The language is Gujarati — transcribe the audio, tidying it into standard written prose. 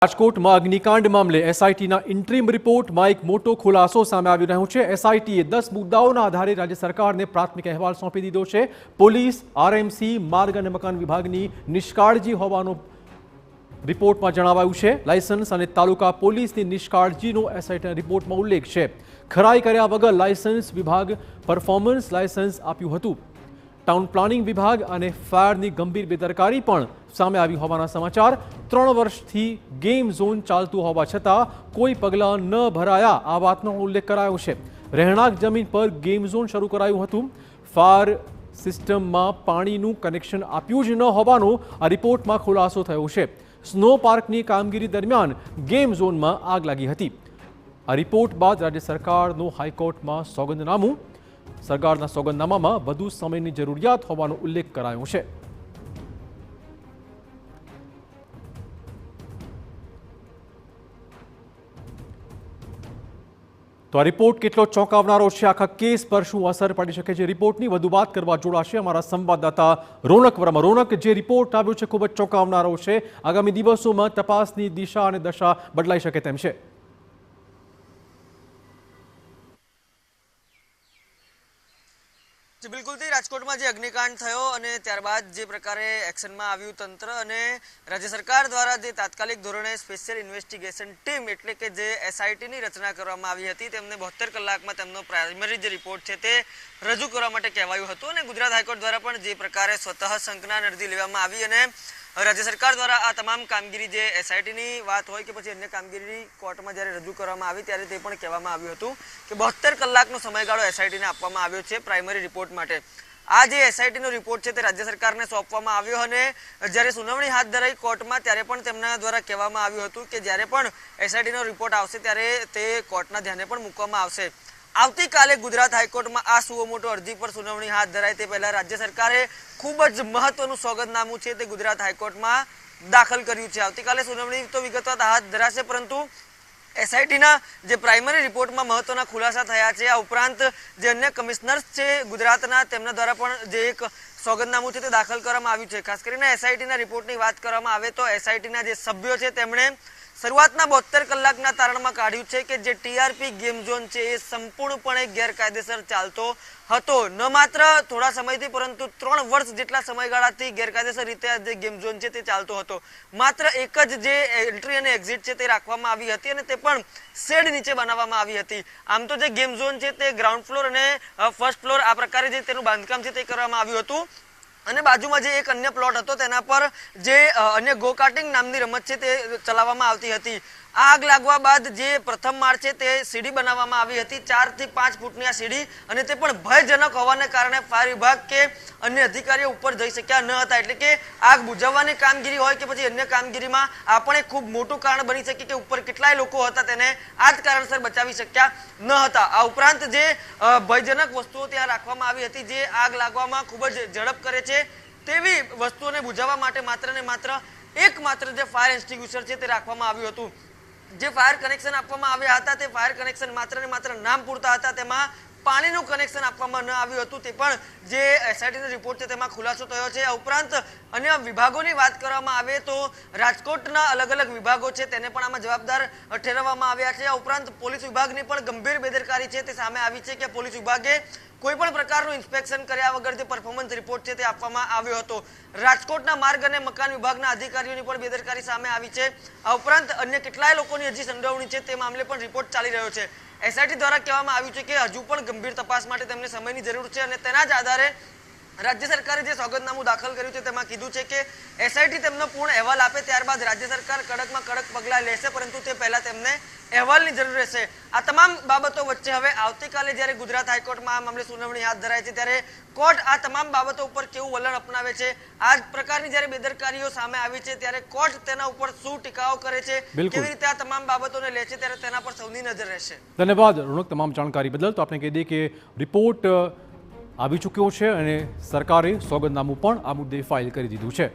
રાજકોટમાં અગ્નિકાંડ મામલે એસઆઈટીના ઇન્ટ્રીમ રિપોર્ટમાં એક મોટો ખુલાસો સામે આવી રહ્યો છે। એસઆઈટીએ 10 મુદ્દાઓના આધારે રાજ્ય સરકારને પ્રાથમિક અહેવાલ સોંપી દીધો છે। પોલીસ, આરએમસી, માર્ગ અને મકાન વિભાગની નિષ્કાળજી હોવાનું રિપોર્ટમાં જણાવાયું છે। લાયસન્સ અને તાલુકા પોલીસની નિષ્કાળજીનો એસઆઈટીના રિપોર્ટમાં ઉલ્લેખ છે। ખરાઈ કર્યા વગર લાયસન્સ વિભાગ પરફોર્મન્સ લાયસન્સ આપ્યું હતું। ટાઉન પ્લાનિંગ વિભાગ અને ફાયરની ગંભીર બેદરકારી પણ સામે આવી હોવાના સમાચાર। 3 વર્ષથી ગેમ ઝોન ચાલતું હોવા છતાં કોઈ પગલાં ન ભરાયા આ વાતનો ઉલ્લેખ કરાયો છે। રહેણાંક જમીન પર ગેમ ઝોન શરૂ કરાયું હતું। ફાયર સિસ્ટમમાં પાણીનું કનેક્શન આપ્યું જ ન હોવાનો આ રિપોર્ટમાં ખુલાસો થયો છે। સ્નો પાર્કની કામગીરી દરમિયાન ગેમ ઝોનમાં આગ લાગી હતી। આ રિપોર્ટ બાદ રાજ્ય સરકારનું હાઈકોર્ટમાં સોગંદનામું સરકારના સોગંદનામામાં વધુ સમયની જરૂરિયાત હોવાનો ઉલ્લેખ કરાયો છે। તો આ રિપોર્ટ કેટલો ચોંકાવનારો છે, આખા કેસ પર શું અસર પડી શકે છે, રિપોર્ટની વધુ વાત કરવા જોડાશે અમારા સંવાદદાતા રોનક વર્મા। રોનક, જે રિપોર્ટ આવ્યો છે ખૂબ જ ચોંકાવનારો છે, આગામી દિવસોમાં તપાસની દિશા અને દશા બદલાઈ શકે તેમ છે। બિલકુલથી રાજકોટમાં જે અગ્નિકાંડ થયો અને ત્યારબાદ જે પ્રકારે એક્શનમાં આવ્યું તંત્ર અને રાજ્ય સરકાર દ્વારા જે તાત્કાલિક ધોરણે સ્પેશિયલ ઇન્વેસ્ટિગેશન ટીમ એટલે કે જે એસઆઈટીની રચના કરવામાં આવી હતી, તેમને 72 કલાકમાં તેમનો પ્રાઇમરી જે રિપોર્ટ છે તે રજૂ કરવા માટે કહેવાયું હતું અને ગુજરાત હાઈકોર્ટ દ્વારા પણ જે પ્રકારે સ્વતઃ શંકના અરજી લેવામાં આવી અને રાજ્ય સરકાર દ્વારા આ તમામ કામગીરી જે એસઆઈટીની વાત હોય કે પછી અન્ય કામગીરી કોર્ટમાં જ્યારે રજૂ કરવામાં આવી ત્યારે તે પણ કહેવામાં આવ્યું હતું કે 72 કલાકનો સમયગાળો એસઆઈટીને આપવામાં આવ્યો છે પ્રાઇમરી રિપોર્ટ માટે। આ જે એસઆઈટીનો રિપોર્ટ છે તે રાજ્ય સરકારને સોંપવામાં આવ્યો અને જ્યારે સુનાવણી હાથ ધરાઈ કોર્ટમાં ત્યારે પણ તેમના દ્વારા કહેવામાં આવ્યું હતું કે જ્યારે પણ એસઆઈટીનો રિપોર્ટ આવશે ત્યારે તે કોર્ટના ધ્યાને પણ મૂકવામાં આવશે। આવતીકાલે ગુજરાત હાઈકોર્ટમાં આ સુઓ મોટો અરજી પર સુનાવણી હાથ ધરાય તે પહેલા રાજ્ય સરકારે ખૂબ જ મહત્વનું સોગંદનામું છે તે ગુજરાત હાઈકોર્ટમાં દાખલ કર્યું છે। આવતીકાલે સુનાવણી તો વિગતવાર હાથ ધરાશે, પરંતુ એસઆઈટીના જે પ્રાઇમરી રિપોર્ટમાં મહત્વના ખુલાસા થયા છે, આ ઉપરાંત જે અન્ય કમિશનર્સ છે ગુજરાતના તેમના દ્વારા પણ જે એક સોગંદનામું છે તે દાખલ કરવામાં આવ્યું છે। ખાસ કરીને એસઆઈટીના રિપોર્ટની વાત કરવામાં આવે તો એસઆઈટીના જે સભ્યો છે તેમણે શરૂઆતના 72 કલાકના તારણમાં કાઢ્યું છે કે જે ટીઆરપી ગેમ ઝોન છે એ સંપૂર્ણપણે ગેરકાયદેસર ચાલતો હતો। ન માત્ર થોડા સમયથી પરંતુ 3 વર્ષ જેટલા સમયગાળાથી ગેરકાયદેસર રીતે જે ગેમ ઝોન છે તે ચાલતો હતો। માત્ર એક જ જે એન્ટ્રી અને એક્ઝિટ છે તે રાખવામાં આવી હતી અને તે પણ શેડ નીચે બનાવવામાં આવી હતી। આમ તો જે ગેમ ઝોન છે તે ગ્રાઉન્ડ ફ્લોર અને ફર્સ્ટ ફ્લોર આ પ્રકારે જે તેનું બાંધકામ છે તે કરવામાં આવ્યું હતું અને બાજુમાં જે એક અન્ય પ્લોટ હતો તેના પર જે અન્ય ગો કાર્ટિંગ નામની રમત છે તે ચલાવવામાં આવતી હતી। આગ લાગવા બાદ જે પ્રથમ માળ છે તે સીડી બનાવવામાં આવી હતી, 4 થી 5 ફૂટની આ સીડી, અને તે પણ ભયજનક હોવાને કારણે ફાયર વિભાગ કે અન્ય અધિકારીઓ ઉપર જઈ શક્યા ન હતા। એટલે કે આગ બુઝાવવાની કામગીરી હોય કે પછી અન્ય કામગીરીમાં આ પણ એક ખૂબ મોટું કારણ બની શકે કે ઉપર કેટલાય લોકો હતા તેને આ જ કારણસર બચાવી શક્યા ન હતા। આ ઉપરાંત જે ભયજનક વસ્તુઓ ત્યાં રાખવામાં આવી હતી જે આગ લાગવામાં ખૂબ જ ઝડપ કરે છે તેવી વસ્તુઓને બુઝાવવા માટે માત્ર ને માત્ર એકમાત્ર જે ફાયર એક્સ્ટિંગ્વિશર છે તે રાખવામાં આવ્યું હતું। જે ફાયર કનેક્શન આપવામાં આવ્યા હતા તે ફાયર કનેક્શન માત્ર ને માત્ર નામ પૂરતા હતા, તેમાં પાણીનું કનેક્શન આપવામાં ન આવ્યું હતું, તે પણ જે એસઆઈટીનો રિપોર્ટ છે તેમાં ખુલાસો થયો છે। આ ઉપરાંત અન્ય વિભાગોની વાત કરવામાં આવે તો રાજકોટના અલગ અલગ વિભાગો છે તેને પણ આમાં જવાબદાર ઠેરવવામાં આવ્યા છે। આ ઉપરાંત પોલીસ વિભાગની પણ ગંભીર બેદરકારી છે તે સામે આવી છે કે પોલીસ વિભાગે કોઈ પણ પ્રકારનું ઇન્સ્પેક્શન કર્યા વગર જે પરફોર્મન્સ રિપોર્ટ છે તે આપવામાં આવ્યો હતો। રાજકોટના માર્ગ અને મકાન વિભાગના અધિકારીઓની પણ બેદરકારી સામે આવી છે। આ ઉપરાંત અન્ય કેટલાય લોકોની હજી સંડોવણી છે તે મામલે પણ રિપોર્ટ ચાલી રહ્યો છે। એસઆઈટી દ્વારા કહેવામાં આવ્યું છે કે હજુ પણ ગંભીર તપાસ માટે તેમને સમયની જરૂર છે અને તેના જ આધારે રાજ્ય સરકારે જે સોગંદનામું દાખલ કર્યું છે તેમાં કીધું છે કે એસઆઈટી તેમનો પૂર્ણ અહેવાલ આપે ત્યારબાદ રાજ્ય સરકાર કડકમાં કડક પગલાં લેશે, પરંતુ તે પહેલા તેમને અહેવાલની જરૂર રહેશે। આ તમામ બાબતો વચ્ચે હવે આવતીકાલે જ્યારે ગુજરાત હાઈકોર્ટમાં આ મામલે સુનાવણી હાથ ધરાય છે ત્યારે કોર્ટ આ તમામ બાબતો ઉપર કેવું વલણ અપનાવે છે, આ જ પ્રકારની જ્યારે બેદરકારીઓ સામે આવી છે ત્યારે કોર્ટ તેના ઉપર શું ટીકાઓ કરે છે, કેવી રીતે આ તમામ બાબતોને લે છે ત્યારે તેના પર સૌની નજર રહેશે। ધન્યવાદ રોનક, તમામ જાણકારી બદલ। તો આપણે કહી દઈએ કે રિપોર્ટ આવી ચૂક્યો છે અને સરકારે સોગંદનામું પણ આ મુદ્દે ફાઇલ કરી દીધું છે।